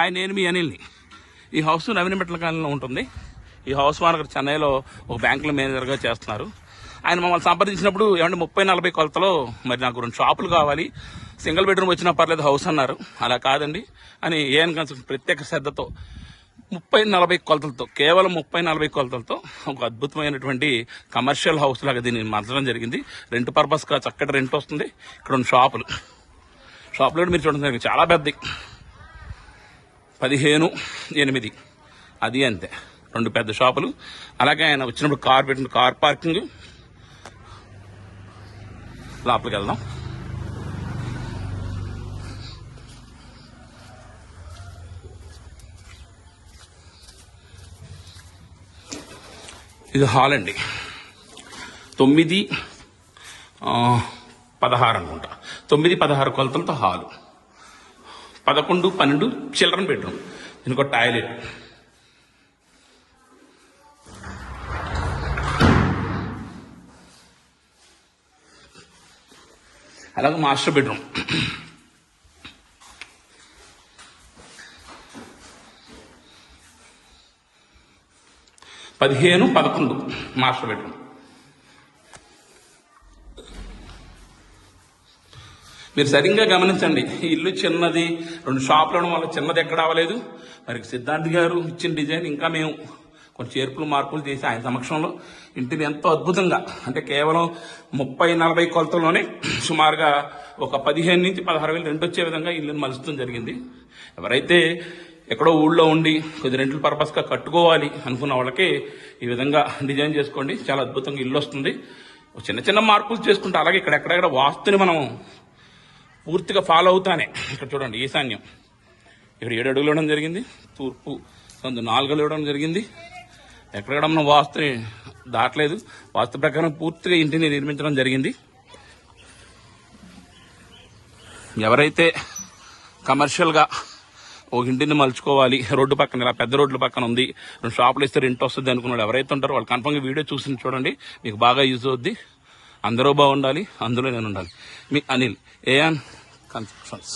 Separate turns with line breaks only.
Hi, నేను మీ అనిల్ని. ఈ house నవీనమెట్ల కాలనీలో ఉంటుంది. ఈ హౌస్ ఓనర్ చెన్నైలో ఒక బ్యాంకులో మేనేజర్గా చేస్తున్నారు. ఆయన మమ్మల్ని సంప్రదించినప్పుడు ఏమంటే 30-40 కొలతలో మరి నాకు 2 షాపులు కావాలి, సింగిల్ బెడ్రూమ్ వచ్చినా పర్లేదు హౌస్ అన్నారు. అలా కాదండి అని ఏఎన్ కన్స్ట్రక్షన్ ప్రత్యేక శ్రద్ధతో 30-40 కొలతలతో, కేవలం 30-40 కొలతలతో ఒక అద్భుతమైనటువంటి కమర్షియల్ హౌస్ లాగా దీన్ని మార్చడం జరిగింది. రెంట్ పర్పస్గా చక్కటి రెంట్ వస్తుంది. ఇక్కడ 2 షాపులు మీరు చూడడం జరిగింది. చాలా పెద్దది, 15/8 అది అంతే. 2 పెద్ద షాపులు. అలాగే ఆయన వచ్చినప్పుడు కార్ పెట్టిన కార్ పార్కింగ్. లోపలికి వెళ్దాం. ఇది హాల్ అండి. 9-16 అనుకుంటా. 9-16 కొలతలతో హాలు. 11-12 children bedroom. ఇంకో టాయిలెట్. అలాగే మాస్టర్ బెడ్రూమ్. పదిహేను 11 మాస్టర్ బెడ్రూమ్. మీరు సరిగ్గా గమనించండి. ఈ ఇల్లు చిన్నది, 2 షాపులు అవడం వల్ల చిన్నది ఎక్కడ అవ్వలేదు. మరి సిద్ధార్థ్ గారు ఇచ్చిన డిజైన్ ఇంకా మేము కొన్ని చేర్పులు మార్పులు చేసి ఆయన సమక్షంలో ఇంటిని ఎంతో అద్భుతంగా, అంటే కేవలం 30-40 కొలతల్లోనే సుమారుగా ఒక 15-16 రెంట్ వచ్చే విధంగా ఇల్లుని మలుచడం జరిగింది. ఎవరైతే ఎక్కడో ఊళ్ళో ఉండి కొద్ది రెంట్ల పర్పస్గా కట్టుకోవాలి అనుకున్న వాళ్ళకి ఈ విధంగా డిజైన్ చేసుకోండి. చాలా అద్భుతంగా ఇల్లు వస్తుంది. చిన్న చిన్న మార్పులు చేసుకుంటే, అలాగే ఇక్కడెక్కడెక్కడ వాస్తుని మనం పూర్తిగా ఫాలో అవుతానే. ఇక్కడ చూడండి, ఈశాన్యం ఇక్కడ 7 అడుగులు ఇవ్వడం జరిగింది. తూర్పు 4 అడుగులు ఇవ్వడం జరిగింది. ఎక్కడెక్కడ మనం వాస్తుని దాటలేదు. వాస్తు ప్రకారం పూర్తిగా ఇంటిని నిర్మించడం జరిగింది. ఎవరైతే కమర్షియల్గా ఒక ఇంటిని మలుచుకోవాలి, రోడ్డు పక్కన, ఇలా పెద్ద రోడ్ల పక్కన ఉంది, 2 షాపులు ఇస్తే రెంట్ వస్తుంది అనుకున్నాడు ఎవరైతే ఉంటారో వాళ్ళు కన్ఫర్మ్గా వీడియో చూసి చూడండి. మీకు బాగా యూజ్ అవుద్ది. అందరూ బాగుండాలి, అందులో నేను ఉండాలి. మీ అనిల్, ఏఎన్ కన్స్ట్రక్షన్స్.